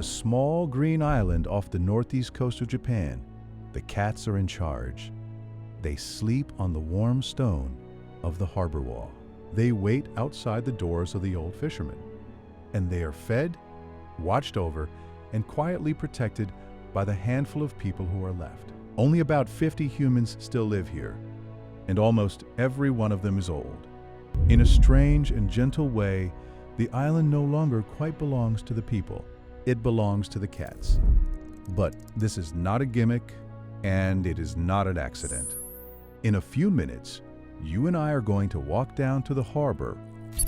small green island off the northeast coast of Japan, the cats are in charge. They sleep on the warm stone of the harbor wall. They wait outside the doors of the old fishermen, and they are fed, watched over, and quietly protected by the handful of people who are left. Only about 50 humans still live here, and almost every one of them is old. In a strange and gentle way, the island no longer quite belongs to the people. It belongs to the cats. But this is not a gimmick, and it is not an accident. In a few minutes, you and I are going to walk down to the harbor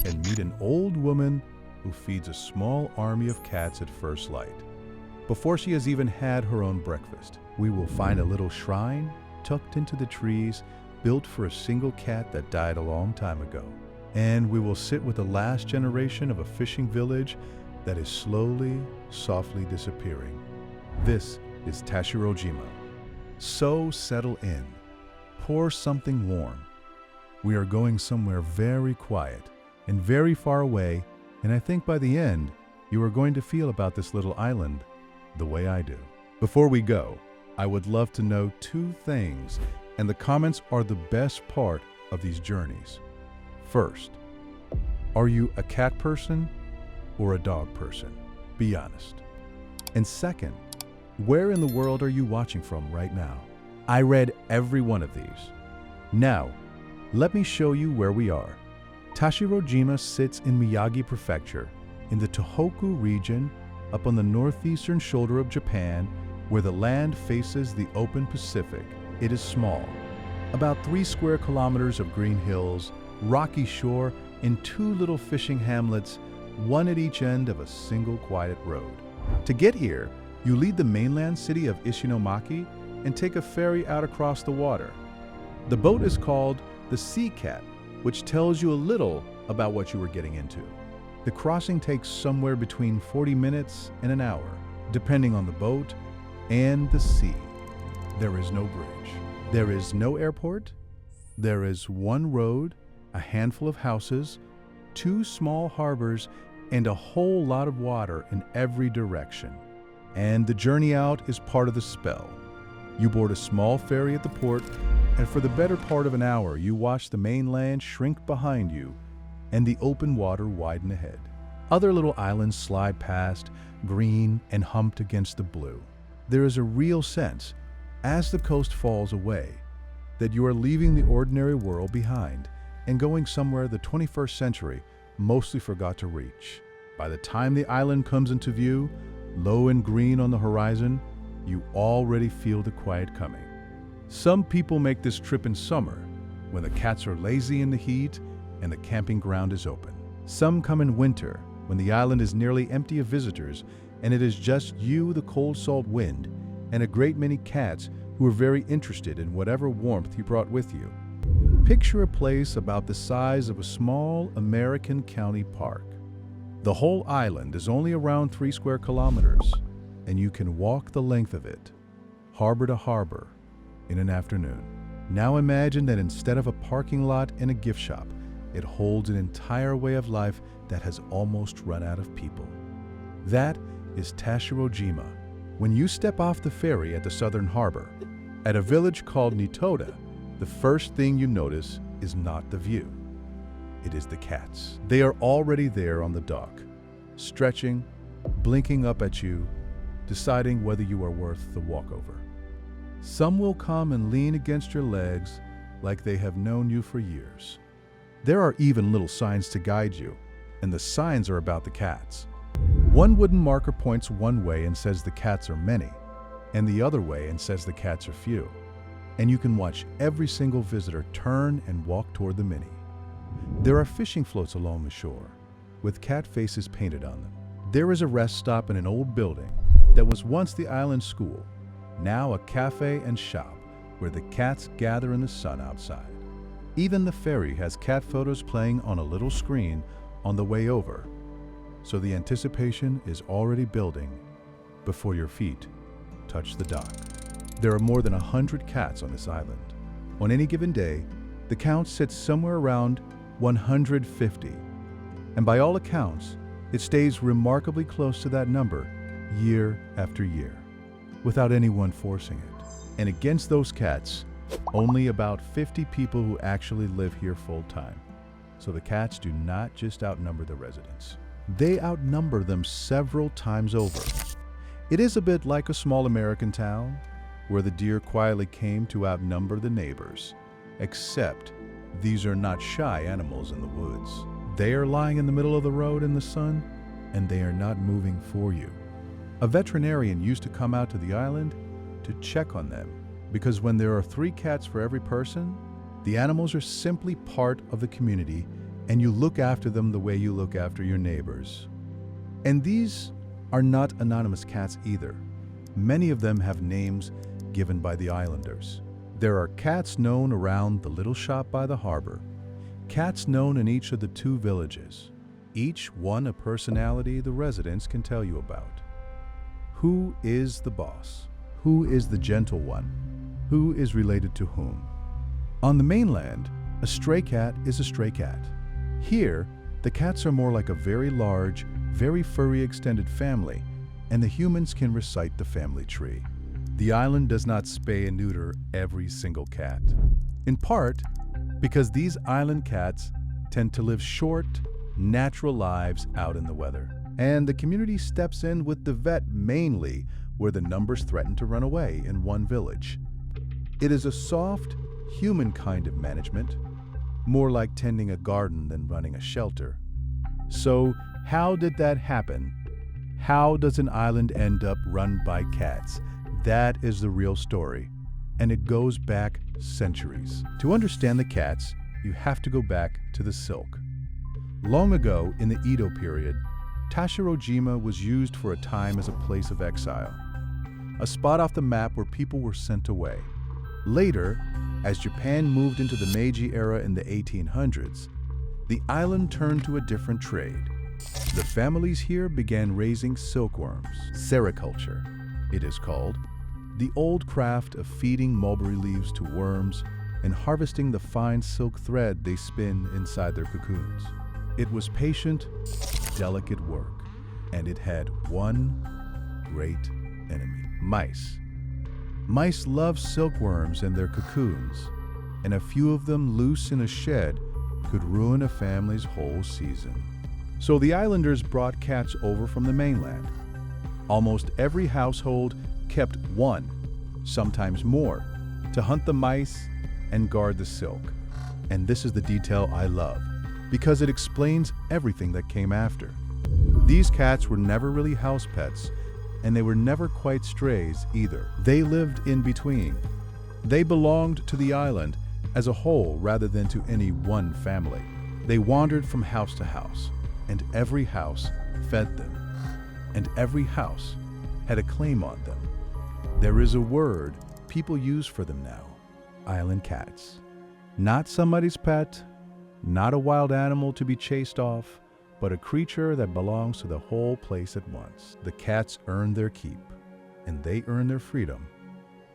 and meet an old woman who feeds a small army of cats at first light. Before she has even had her own breakfast, we will find a little shrine tucked into the trees built for a single cat that died a long time ago. And we will sit with the last generation of a fishing village that is slowly, softly disappearing. This is Tashirojima. So settle in. Pour something warm. We are going somewhere very quiet and very far away, and I think by the end, you are going to feel about this little island the way I do. Before we go, I would love to know two things, and the comments are the best part of these journeys. First, are you a cat person or a dog person? Be honest. And second, where in the world are you watching from right now? I read every one of these. Now, let me show you where we are. Tashirojima sits in Miyagi Prefecture, in the Tohoku region, up on the northeastern shoulder of Japan, where the land faces the open Pacific. It is small, about 3 square kilometers of green hills, rocky shore, and 2 little fishing hamlets, one at each end of a single quiet road. To get here, you leave the mainland city of Ishinomaki and take a ferry out across the water. The boat is called the Sea Cat, which tells you a little about what you are getting into. The crossing takes somewhere between 40 minutes and an hour, depending on the boat and the sea. There is no bridge. There is no airport. There is one road, a handful of houses, 2 small harbors, and a whole lot of water in every direction. And the journey out is part of the spell. You board a small ferry at the port, and for the better part of an hour, you watch the mainland shrink behind you and the open water widen ahead. Other little islands slide past, green and humped against the blue. There is a real sense, as the coast falls away, that you are leaving the ordinary world behind and going somewhere the 21st century mostly forgot to reach. By the time the island comes into view, low and green on the horizon, you already feel the quiet coming. Some people make this trip in summer, when the cats are lazy in the heat and the camping ground is open. Some come in winter, when the island is nearly empty of visitors and it is just you, the cold salt wind, and a great many cats who are very interested in whatever warmth you brought with you. Picture a place about the size of a small American county park. The whole island is only around 3 square kilometers, and you can walk the length of it, harbor to harbor, in an afternoon. Now imagine that instead of a parking lot and a gift shop, it holds an entire way of life that has almost run out of people. That is Tashirojima. When you step off the ferry at the southern harbor, at a village called Nitoda, the first thing you notice is not the view. It is the cats. They are already there on the dock, stretching, blinking up at you, deciding whether you are worth the walkover. Some will come and lean against your legs like they have known you for years. There are even little signs to guide you, and the signs are about the cats. One wooden marker points one way and says the cats are many, and the other way and says the cats are few. And you can watch every single visitor turn and walk toward the mini. There are fishing floats along the shore, with cat faces painted on them. There is a rest stop in an old building that was once the island school, now a cafe and shop where the cats gather in the sun outside. Even the ferry has cat photos playing on a little screen on the way over, so the anticipation is already building before your feet touch the dock. There are more than 100 cats on this island. On any given day, the count sits somewhere around 150, and by all accounts, it stays remarkably close to that number year after year, without anyone forcing it. And against those cats, only about 50 people who actually live here full-time. So the cats do not just outnumber the residents. They outnumber them several times over. It is a bit like a small American town, where the deer quietly came to outnumber the neighbors. Except, these are not shy animals in the woods. They are lying in the middle of the road in the sun, and they are not moving for you. A veterinarian used to come out to the island to check on them, because when there are 3 cats for every person, the animals are simply part of the community, and you look after them the way you look after your neighbors. And these are not anonymous cats either. Many of them have names given by the islanders. There are cats known around the little shop by the harbor, cats known in each of the 2 villages, each one a personality the residents can tell you about. Who is the boss? Who is the gentle one? Who is related to whom? On the mainland, a stray cat is a stray cat. Here, the cats are more like a very large, very furry extended family, and the humans can recite the family tree. The island does not spay and neuter every single cat. In part, because these island cats tend to live short, natural lives out in the weather. And the community steps in with the vet mainly where the numbers threaten to run away in one village. It is a soft, human kind of management, more like tending a garden than running a shelter. So, how did that happen? How does an island end up run by cats? That is the real story, and it goes back centuries. To understand the cats, you have to go back to the silk. Long ago, in the Edo period, Tashirojima was used for a time as a place of exile, a spot off the map where people were sent away. Later, as Japan moved into the Meiji era in the 1800s, the island turned to a different trade. The families here began raising silkworms, sericulture, it is called, the old craft of feeding mulberry leaves to worms and harvesting the fine silk thread they spin inside their cocoons. It was patient, delicate work, and it had one great enemy: mice. Mice love silkworms and their cocoons, and a few of them loose in a shed could ruin a family's whole season. So the islanders brought cats over from the mainland. Almost every household kept one, sometimes more, to hunt the mice and guard the silk. And this is the detail I love, because it explains everything that came after. These cats were never really house pets, and they were never quite strays either. They lived in between. They belonged to the island as a whole rather than to any one family. They wandered from house to house, and every house fed them, and every house had a claim on them. There is a word people use for them now: island cats. Not somebody's pet, not a wild animal to be chased off, but a creature that belongs to the whole place at once. The cats earn their keep, and they earn their freedom,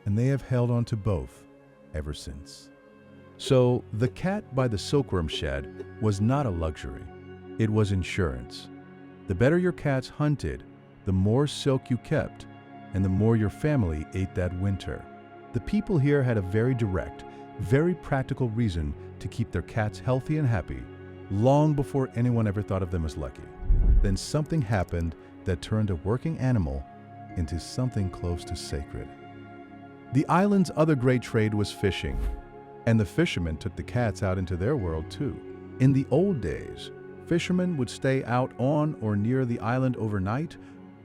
and they have held on to both ever since. So the cat by the silkworm shed was not a luxury. It was insurance. The better your cats hunted, the more silk you kept, and the more your family ate that winter. The people here had a very direct, very practical reason to keep their cats healthy and happy, long before anyone ever thought of them as lucky. Then something happened that turned a working animal into something close to sacred. The island's other great trade was fishing, and the fishermen took the cats out into their world too. In the old days, fishermen would stay out on or near the island overnight,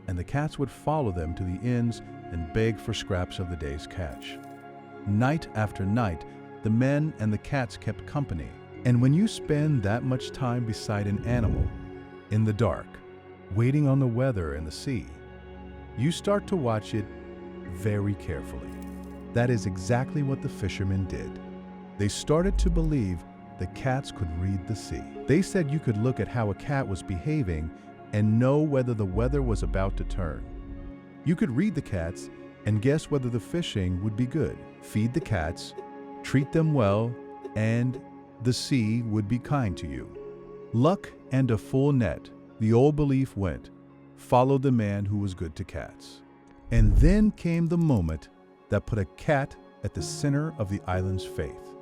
and the cats would follow them to the inns and beg for scraps of the day's catch. Night after night, the men and the cats kept company. And when you spend that much time beside an animal, in the dark, waiting on the weather and the sea, you start to watch it very carefully. That is exactly what the fishermen did. They started to believe the cats could read the sea. They said you could look at how a cat was behaving and know whether the weather was about to turn. You could read the cats and guess whether the fishing would be good. Feed the cats, treat them well, and the sea would be kind to you. Luck and a full net, the old belief went. followed the man who was good to cats. And then came the moment that put a cat at the center of the island's faith.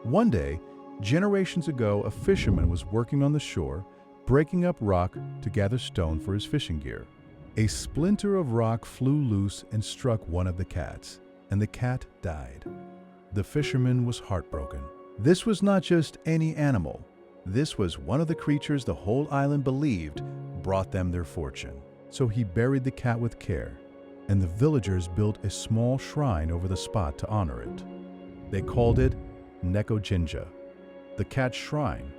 One day, generations ago, a fisherman was working on the shore, breaking up rock to gather stone for his fishing gear. A splinter of rock flew loose and struck one of the cats, and the cat died. The fisherman was heartbroken. This was not just any animal. This was one of the creatures the whole island believed brought them their fortune. So he buried the cat with care, and the villagers built a small shrine over the spot to honor it. They called it Neko Jinja, the cat's shrine,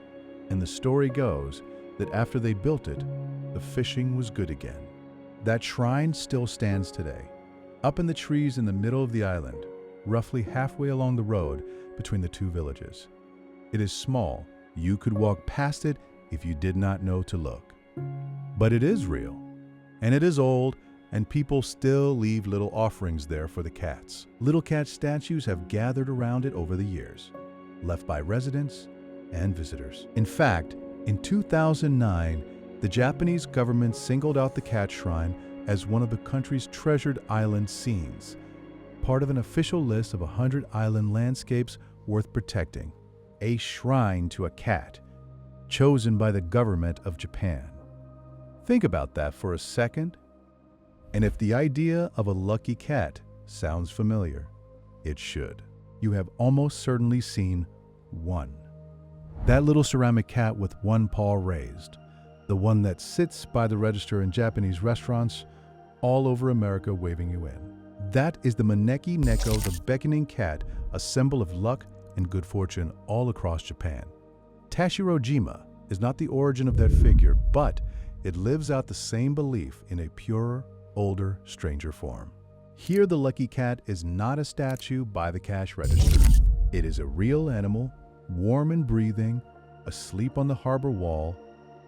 and the story goes that after they built it, the fishing was good again. That shrine still stands today, up in the trees in the middle of the island, roughly halfway along the road between the two villages. It is small. You could walk past it if you did not know to look. But it is real, and it is old, and people still leave little offerings there for the cats. Little cat statues have gathered around it over the years, left by residents and visitors. In fact, in 2009, the Japanese government singled out the cat shrine as one of the country's treasured island scenes, part of an official list of 100 island landscapes worth protecting. A shrine to a cat, chosen by the government of Japan. Think about that for a second. And if the idea of a lucky cat sounds familiar, it should. You have almost certainly seen one. That little ceramic cat with one paw raised, the one that sits by the register in Japanese restaurants all over America waving you in. That is the Maneki Neko, the beckoning cat, a symbol of luck and good fortune all across Japan. Tashirojima is not the origin of that figure, but it lives out the same belief in a purer, older, stranger form. Here, the lucky cat is not a statue by the cash register. It is a real animal, warm and breathing, asleep on the harbor wall,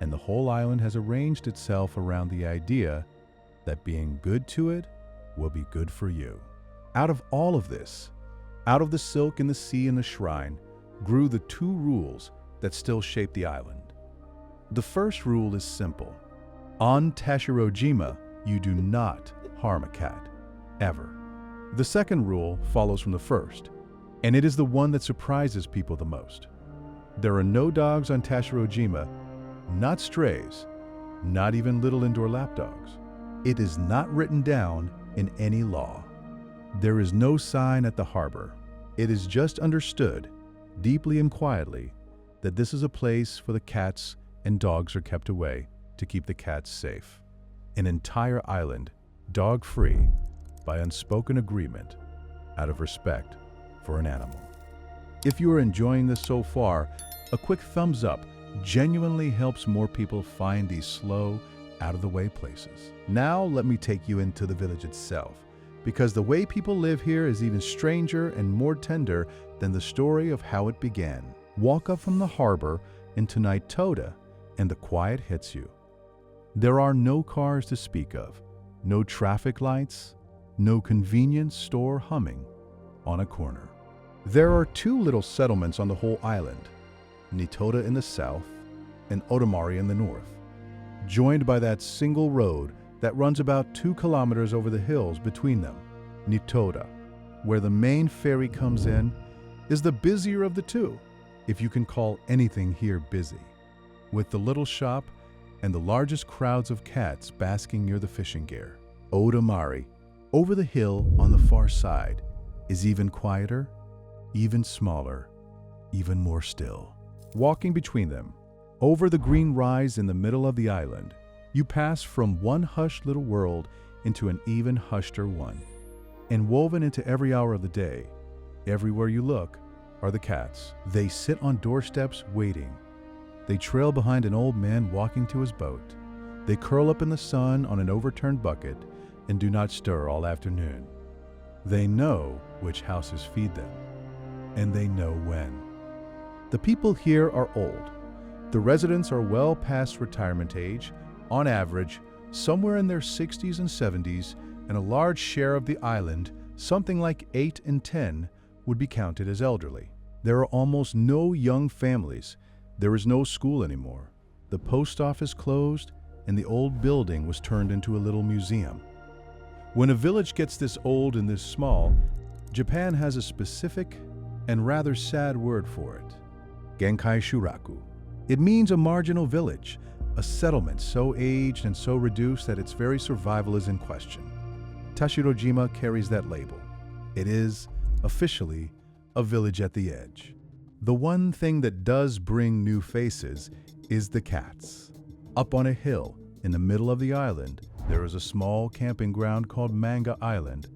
and the whole island has arranged itself around the idea that being good to it will be good for you. Out of all of this, out of the silk in the sea and the shrine, grew the two rules that still shape the island. The first rule is simple. On Tashirojima, you do not harm a cat, ever. The second rule follows from the first, and it is the one that surprises people the most. There are no dogs on Tashirojima, not strays, not even little indoor lapdogs. It is not written down in any law. There is no sign at the harbor. It is just understood, deeply and quietly, that this is a place for the cats and dogs are kept away to keep the cats safe. An entire island, dog-free, by unspoken agreement, out of respect for an animal. If you are enjoying this so far, a quick thumbs up genuinely helps more people find these slow, out-of-the-way places. Now let me take you into the village itself, because the way people live here is even stranger and more tender than the story of how it began. Walk up from the harbor into Nitoda, and the quiet hits you. There are no cars to speak of, no traffic lights, no convenience store humming on a corner. There are two little settlements on the whole island, Nitoda in the south and Otomari in the north, joined by that single road that runs about 2 kilometers over the hills between them. Nitoda, where the main ferry comes in, is the busier of the two, if you can call anything here busy, with the little shop and the largest crowds of cats basking near the fishing gear. Otomari, over the hill on the far side, is even quieter, even smaller, even more still. Walking between them, over the green rise in the middle of the island, you pass from one hushed little world into an even husheder one. And woven into every hour of the day, everywhere you look, are the cats. They sit on doorsteps waiting. They trail behind an old man walking to his boat. They curl up in the sun on an overturned bucket and do not stir all afternoon. They know which houses feed them, and they know when. The people here are old. The residents are well past retirement age, on average, somewhere in their 60s and 70s, and a large share of the island, something like 8 in 10, would be counted as elderly. There are almost no young families. There is no school anymore. The post office closed, and the old building was turned into a little museum. When a village gets this old and this small, Japan has a specific and rather sad word for it: Genkai Shuraku. It means a marginal village, a settlement so aged and so reduced that its very survival is in question. Tashirojima carries that label. It is, officially, a village at the edge. The one thing that does bring new faces is the cats. Up on a hill in the middle of the island, there is a small camping ground called Manga Island,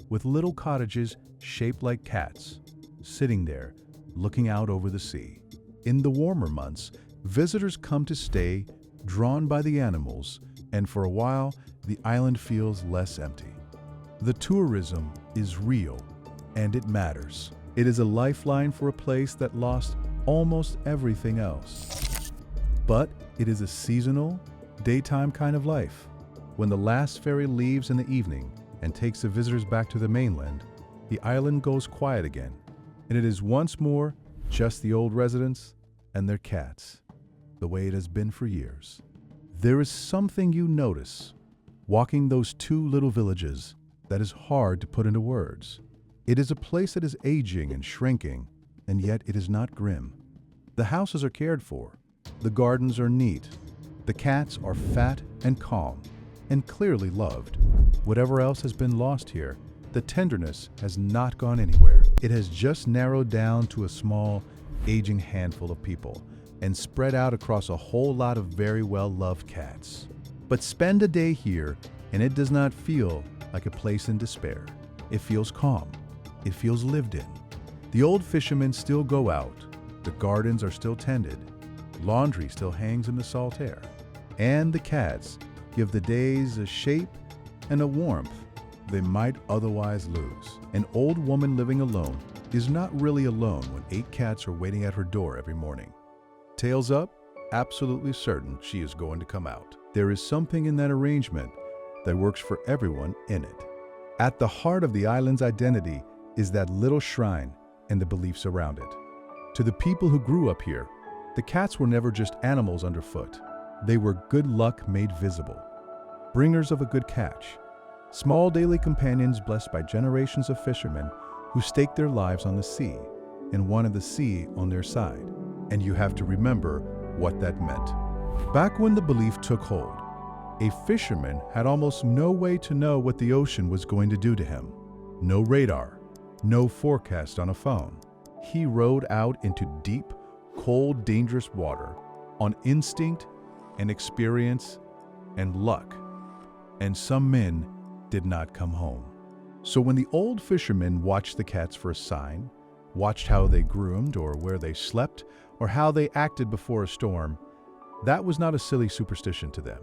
with little cottages shaped like cats, sitting there, looking out over the sea. In the warmer months, visitors come to stay, drawn by the animals, and for a while, the island feels less empty. The tourism is real, and it matters. It is a lifeline for a place that lost almost everything else. But it is a seasonal, daytime kind of life. When the last ferry leaves in the evening and takes the visitors back to the mainland, the island goes quiet again, and it is once more just the old residents and their cats, the way it has been for years. There is something you notice walking those two little villages that is hard to put into words. It is a place that is aging and shrinking, and yet it is not grim. The houses are cared for, the gardens are neat, the cats are fat and calm, and clearly loved. Whatever else has been lost here, the tenderness has not gone anywhere. It has just narrowed down to a small, aging handful of people and spread out across a whole lot of very well-loved cats. But spend a day here, and it does not feel like a place in despair. It feels calm. It feels lived in. The old fishermen still go out. The gardens are still tended. Laundry still hangs in the salt air. And the cats give the days a shape and a warmth they might otherwise lose. An old woman living alone is not really alone when 8 cats are waiting at her door every morning. Tails up, absolutely certain she is going to come out. There is something in that arrangement that works for everyone in it. At the heart of the island's identity is that little shrine and the beliefs around it. To the people who grew up here, the cats were never just animals underfoot. They were good luck made visible, bringers of a good catch, small daily companions blessed by generations of fishermen who staked their lives on the sea and wanted the sea on their side. And you have to remember what that meant. Back when the belief took hold, a fisherman had almost no way to know what the ocean was going to do to him. No radar, no forecast on a phone. He rode out into deep, cold, dangerous water on instinct and experience and luck. And some men did not come home. So when the old fishermen watched the cats for a sign, watched how they groomed or where they slept or how they acted before a storm, that was not a silly superstition to them.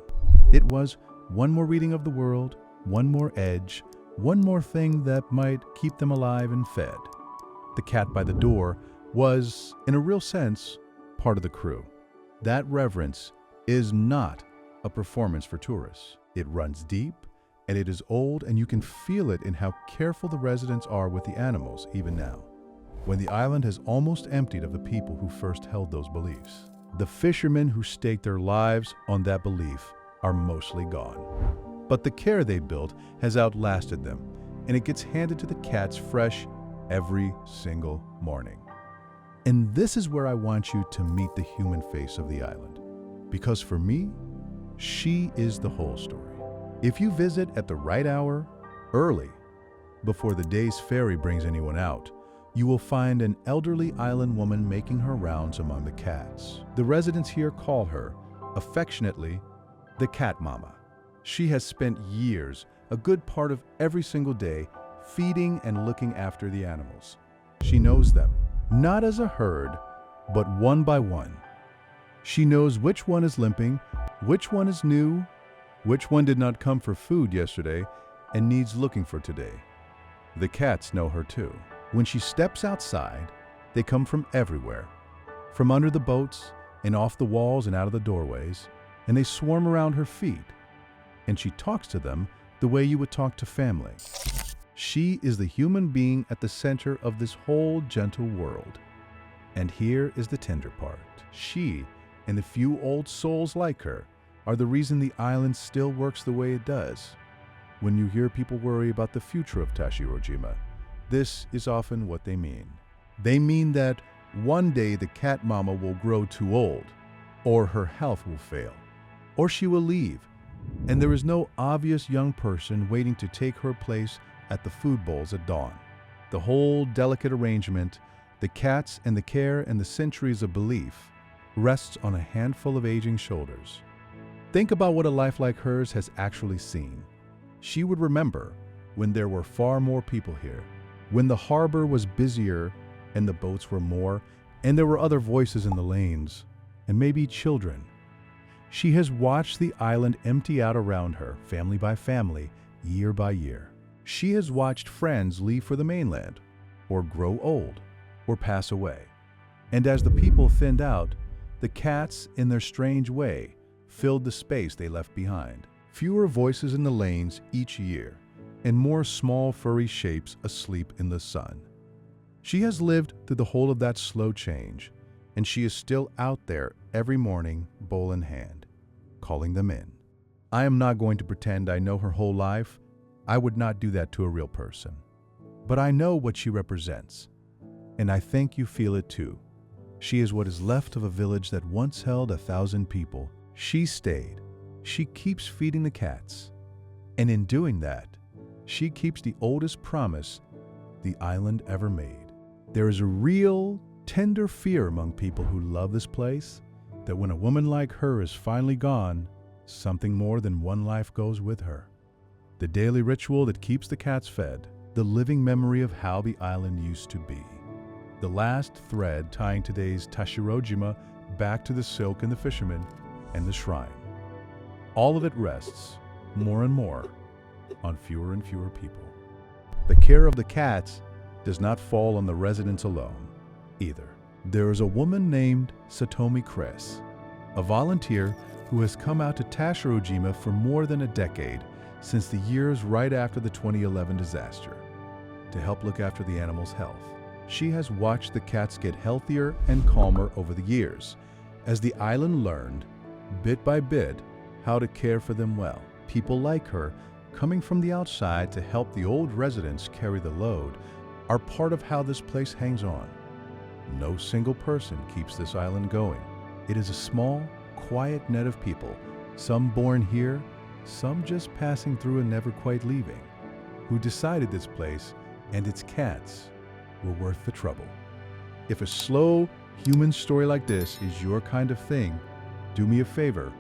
It was one more reading of the world, one more edge, one more thing that might keep them alive and fed. The cat by the door was, in a real sense, part of the crew. That reverence is not a performance for tourists. It runs deep, and it is old, and you can feel it in how careful the residents are with the animals, even now, when the island has almost emptied of the people who first held those beliefs. The fishermen who staked their lives on that belief are mostly gone. But the care they built has outlasted them, and it gets handed to the cats fresh every single morning. And this is where I want you to meet the human face of the island, because for me, she is the whole story. If you visit at the right hour, early, before the day's ferry brings anyone out, you will find an elderly island woman making her rounds among the cats. The residents here call her, affectionately, the Cat Mama. She has spent years, a good part of every single day, feeding and looking after the animals. She knows them, not as a herd, but one by one. She knows which one is limping, which one is new, which one did not come for food yesterday and needs looking for today. The cats know her too. When she steps outside, they come from everywhere, from under the boats and off the walls and out of the doorways, and they swarm around her feet, and she talks to them the way you would talk to family. She is the human being at the center of this whole gentle world. And here is the tender part. She, and the few old souls like her, are the reason the island still works the way it does. When you hear people worry about the future of Tashirojima, this is often what they mean. They mean that one day the cat mama will grow too old, or her health will fail, or she will leave, and there is no obvious young person waiting to take her place at the food bowls at dawn. The whole delicate arrangement, the cats and the care and the centuries of belief, rests on a handful of aging shoulders. Think about what a life like hers has actually seen. She would remember when there were far more people here, when the harbor was busier and the boats were more, and there were other voices in the lanes, and maybe children. She has watched the island empty out around her, family by family, year by year. She has watched friends leave for the mainland, or grow old, or pass away. And as the people thinned out, the cats, in their strange way, filled the space they left behind. Fewer voices in the lanes each year, and more small furry shapes asleep in the sun. She has lived through the whole of that slow change, and she is still out there every morning, bowl in hand, calling them in. I am not going to pretend I know her whole life. I would not do that to a real person. But I know what she represents, and I think you feel it too. She is what is left of a village that once held 1,000 people. She stayed. She keeps feeding the cats. And in doing that, she keeps the oldest promise the island ever made. There is a real, tender fear among people who love this place that when a woman like her is finally gone, something more than one life goes with her. The daily ritual that keeps the cats fed, the living memory of how the island used to be. The last thread tying today's Tashirojima back to the silk and the fishermen and the shrine. All of it rests, more and more, on fewer and fewer people. The care of the cats does not fall on the residents alone, either. There is a woman named Satomi Kress, a volunteer who has come out to Tashirojima for more than a decade, since the years right after the 2011 disaster, to help look after the animals' health. She has watched the cats get healthier and calmer over the years, as the island learned, bit by bit, how to care for them well. People like her, coming from the outside to help the old residents carry the load, are part of how this place hangs on. No single person keeps this island going. It is a small, quiet net of people, some born here, some just passing through and never quite leaving, who decided this place and its cats were worth the trouble. If a slow, human story like this is your kind of thing, do me a favor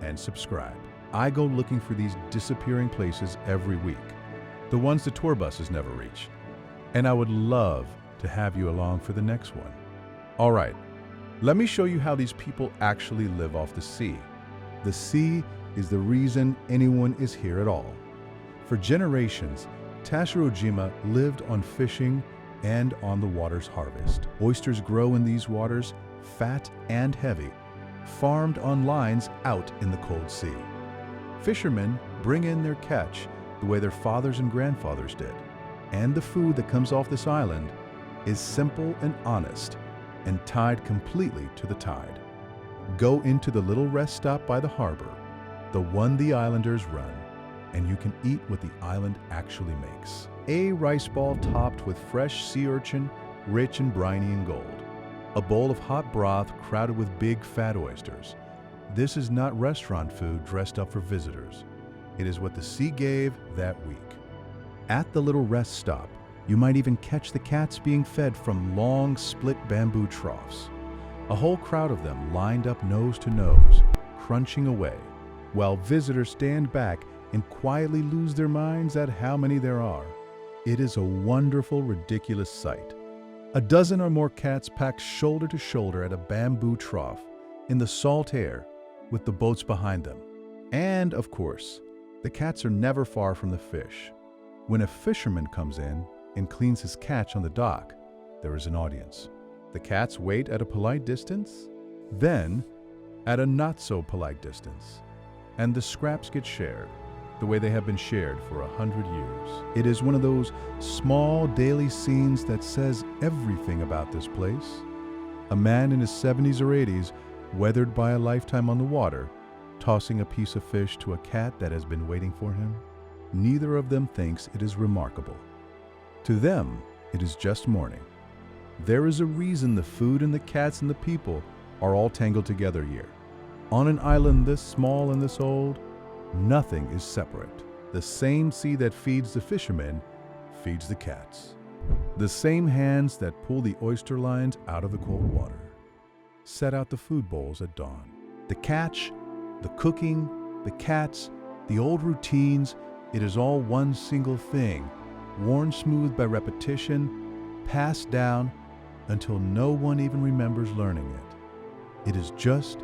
and subscribe. I go looking for these disappearing places every week, the ones the tour buses never reach, and I would love to have you along for the next one. All right, let me show you how these people actually live off the sea. The sea is the reason anyone is here at all. For generations, Tashirojima lived on fishing and on the water's harvest. Oysters grow in these waters, fat and heavy, farmed on lines out in the cold sea. Fishermen bring in their catch the way their fathers and grandfathers did. And the food that comes off this island is simple and honest and tied completely to the tide. Go into the little rest stop by the harbor, the one the islanders run, and you can eat what the island actually makes. A rice ball topped with fresh sea urchin, rich and briny in gold. A bowl of hot broth crowded with big fat oysters. This is not restaurant food dressed up for visitors. It is what the sea gave that week. At the little rest stop, you might even catch the cats being fed from long split bamboo troughs. A whole crowd of them lined up nose to nose, crunching away, while visitors stand back and quietly lose their minds at how many there are. It is a wonderful, ridiculous sight. A dozen or more cats packed shoulder to shoulder at a bamboo trough in the salt air with the boats behind them. And, of course, the cats are never far from the fish. When a fisherman comes in and cleans his catch on the dock, there is an audience. The cats wait at a polite distance, then at a not-so-polite distance, and the scraps get shared the way they have been shared for 100 years. It is one of those small daily scenes that says everything about this place. A man in his 70s or 80s, weathered by a lifetime on the water, tossing a piece of fish to a cat that has been waiting for him. Neither of them thinks it is remarkable. To them, it is just morning. There is a reason the food and the cats and the people are all tangled together here. On an island this small and this old, nothing is separate. The same sea that feeds the fishermen feeds the cats. The same hands that pull the oyster lines out of the cold water set out the food bowls at dawn. The catch, the cooking, the cats, the old routines, it is all one single thing, worn smooth by repetition, passed down until no one even remembers learning it. It is just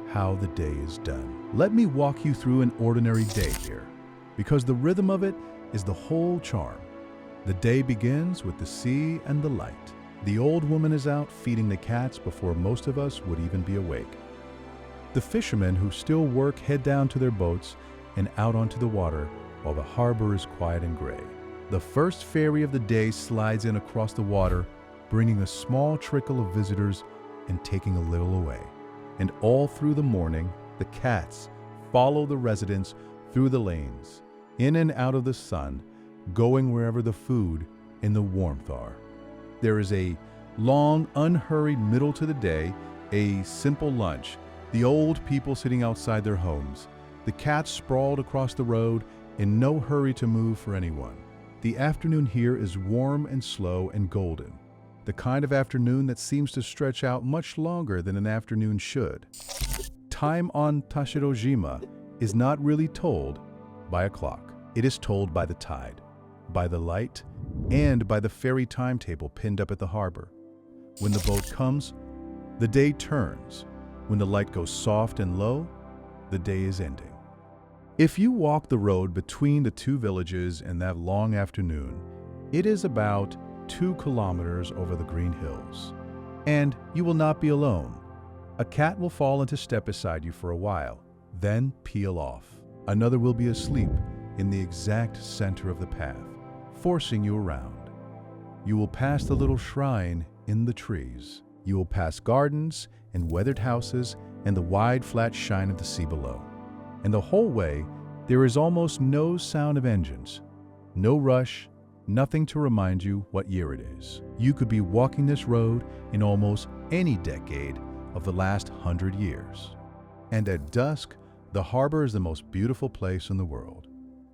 how the day is done. Let me walk you through an ordinary day here, because the rhythm of it is the whole charm. The day begins with the sea and the light. The old woman is out feeding the cats before most of us would even be awake. The fishermen who still work head down to their boats and out onto the water while the harbor is quiet and gray. The first ferry of the day slides in across the water, bringing a small trickle of visitors and taking a little away. And all through the morning, the cats follow the residents through the lanes, in and out of the sun, going wherever the food and the warmth are. There is a long, unhurried middle to the day, a simple lunch, the old people sitting outside their homes, the cats sprawled across the road, in no hurry to move for anyone. The afternoon here is warm and slow and golden, the kind of afternoon that seems to stretch out much longer than an afternoon should. Time on Tashirojima is not really told by a clock. It is told by the tide, by the light, and by the ferry timetable pinned up at the harbor. When the boat comes, the day turns. When the light goes soft and low, the day is ending. If you walk the road between the two villages in that long afternoon, it is about 2 kilometers over the green hills. And you will not be alone. A cat will fall into step beside you for a while, then peel off. Another will be asleep in the exact center of the path, forcing you around. You will pass the little shrine in the trees. You will pass gardens and weathered houses and the wide flat shine of the sea below. And the whole way, there is almost no sound of engines, no rush, nothing to remind you what year it is. You could be walking this road in almost any decade of the last 100 years. And at dusk, the harbor is the most beautiful place in the world.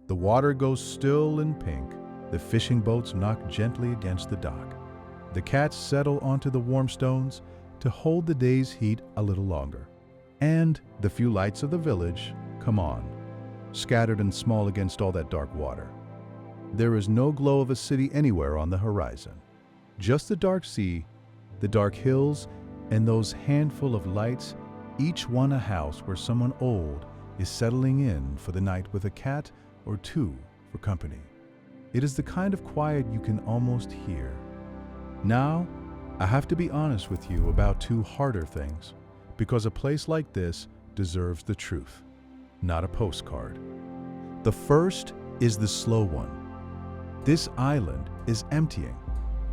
The water goes still and pink. The fishing boats knock gently against the dock. The cats settle onto the warm stones to hold the day's heat a little longer. And the few lights of the village come on, scattered and small against all that dark water. There is no glow of a city anywhere on the horizon. Just the dark sea, the dark hills, and those handful of lights, each one a house where someone old is settling in for the night with a cat or 2 for company. It is the kind of quiet you can almost hear. Now, I have to be honest with you about 2 harder things, because a place like this deserves the truth, not a postcard. The first is the slow one. This island is emptying.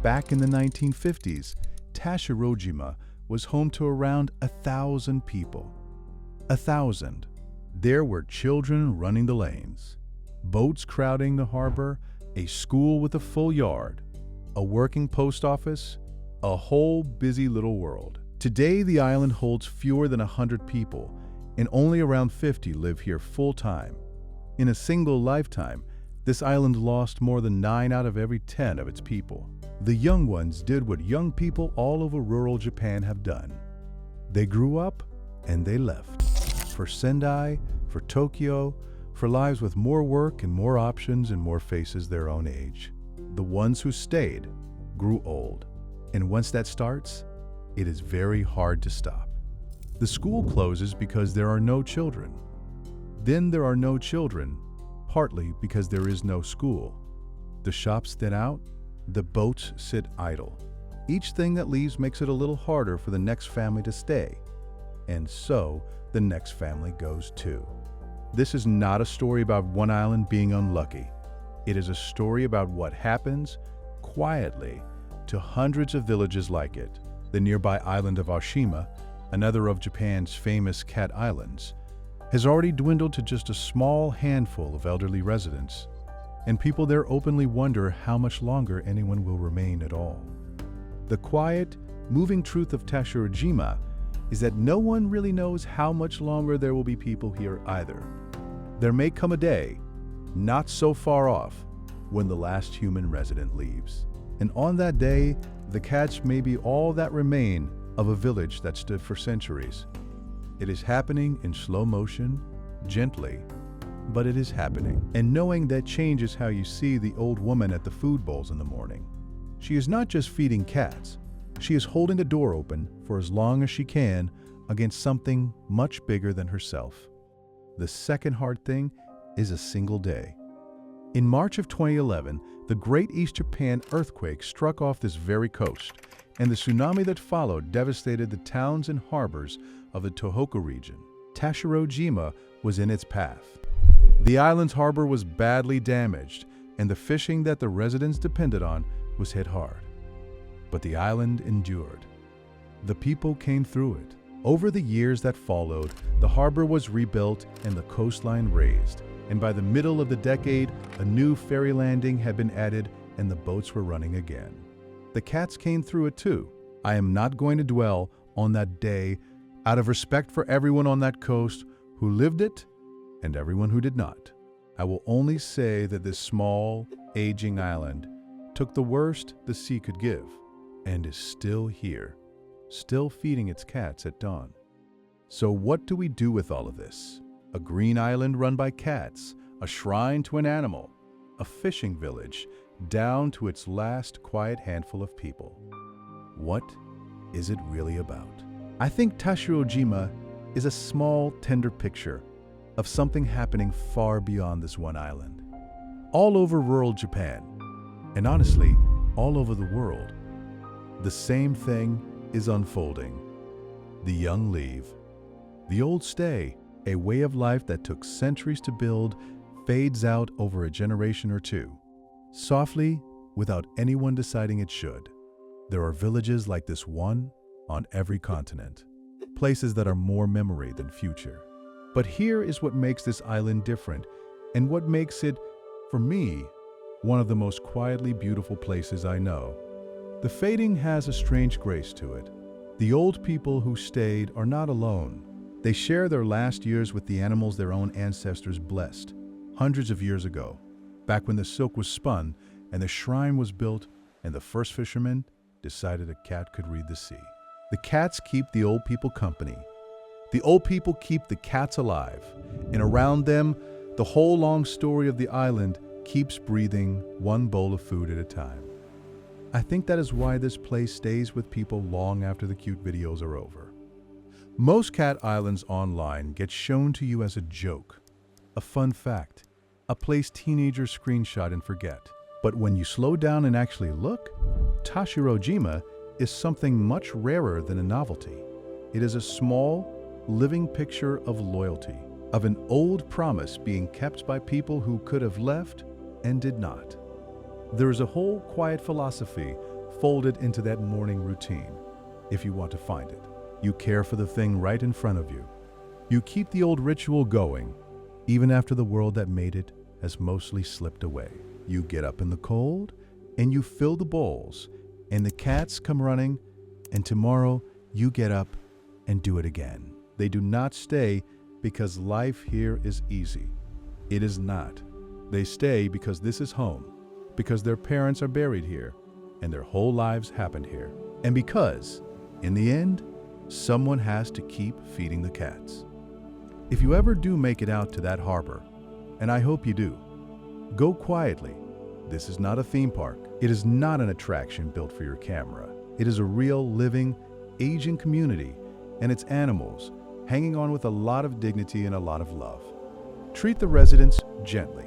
Back in the 1950s, Tashirojima was home to around 1,000 people. 1,000. There were children running the lanes, boats crowding the harbor, a school with a full yard, a working post office, a whole busy little world. Today, the island holds fewer than 100 people, and only around 50 live here full-time. In a single lifetime, this island lost more than 9 out of every 10 of its people. The young ones did what young people all over rural Japan have done. They grew up and they left. For Sendai, for Tokyo, for lives with more work and more options and more faces their own age. The ones who stayed grew old. And once that starts, it is very hard to stop. The school closes because there are no children. Then there are no children, partly because there is no school. The shops thin out, the boats sit idle. Each thing that leaves makes it a little harder for the next family to stay. And so, the next family goes too. This is not a story about one island being unlucky. It is a story about what happens, quietly, to hundreds of villages like it. The nearby island of Oshima, another of Japan's famous cat islands, has already dwindled to just a small handful of elderly residents, and people there openly wonder how much longer anyone will remain at all. The quiet, moving truth of Tashirojima is that no one really knows how much longer there will be people here either. There may come a day, not so far off, when the last human resident leaves. And on that day, the cats may be all that remain of a village that stood for centuries. It is happening in slow motion, gently, but it is happening. And knowing that changes how you see the old woman at the food bowls in the morning. She is not just feeding cats, she is holding the door open for as long as she can against something much bigger than herself. The second hard thing is a single day. In March of 2011, the Great East Japan earthquake struck off this very coast, and the tsunami that followed devastated the towns and harbors of the Tohoku region. Tashirojima was in its path. The island's harbor was badly damaged, and the fishing that the residents depended on was hit hard. But the island endured. The people came through it. Over the years that followed, the harbor was rebuilt and the coastline raised. And by the middle of the decade, a new ferry landing had been added and the boats were running again. The cats came through it too. I am not going to dwell on that day out of respect for everyone on that coast who lived it and everyone who did not. I will only say that this small, aging island took the worst the sea could give and is still here, still feeding its cats at dawn. So what do we do with all of this? A green island run by cats, a shrine to an animal, a fishing village, down to its last quiet handful of people. What is it really about? I think Tashirojima is a small, tender picture of something happening far beyond this one island. All over rural Japan, and honestly, all over the world, the same thing is unfolding. The young leave. The old stay. A way of life that took centuries to build fades out over a generation or two, softly, without anyone deciding it should. There are villages like this one on every continent, places that are more memory than future. But here is what makes this island different, and what makes it, for me, one of the most quietly beautiful places I know. The fading has a strange grace to it. The old people who stayed are not alone. They share their last years with the animals their own ancestors blessed, hundreds of years ago, back when the silk was spun and the shrine was built and the first fisherman decided a cat could read the sea. The cats keep the old people company. The old people keep the cats alive, and around them, the whole long story of the island keeps breathing one bowl of food at a time. I think that is why this place stays with people long after the cute videos are over. Most cat islands online get shown to you as a joke, a fun fact, a place teenagers screenshot and forget. But when you slow down and actually look, Tashirojima is something much rarer than a novelty. It is a small, living picture of loyalty, of an old promise being kept by people who could have left and did not. There is a whole quiet philosophy folded into that morning routine, if you want to find it. You care for the thing right in front of you. You keep the old ritual going, even after the world that made it has mostly slipped away. You get up in the cold, and you fill the bowls, and the cats come running, and tomorrow you get up and do it again. They do not stay because life here is easy. It is not. They stay because this is home, because their parents are buried here, and their whole lives happened here, and because, in the end, someone has to keep feeding the cats. If you ever do make it out to that harbor, and I hope you do, go quietly. This is not a theme park. It is not an attraction built for your camera. It is a real, living, aging community, and its animals hanging on with a lot of dignity and a lot of love. Treat the residents gently,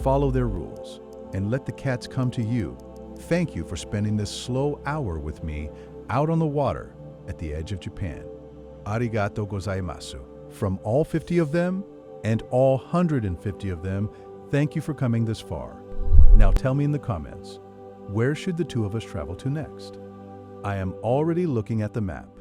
follow their rules, and let the cats come to you. Thank you for spending this slow hour with me out on the water at the edge of Japan. Arigato gozaimasu. From all 50 of them, and all 150 of them, thank you for coming this far. Now tell me in the comments, where should the two of us travel to next? I am already looking at the map.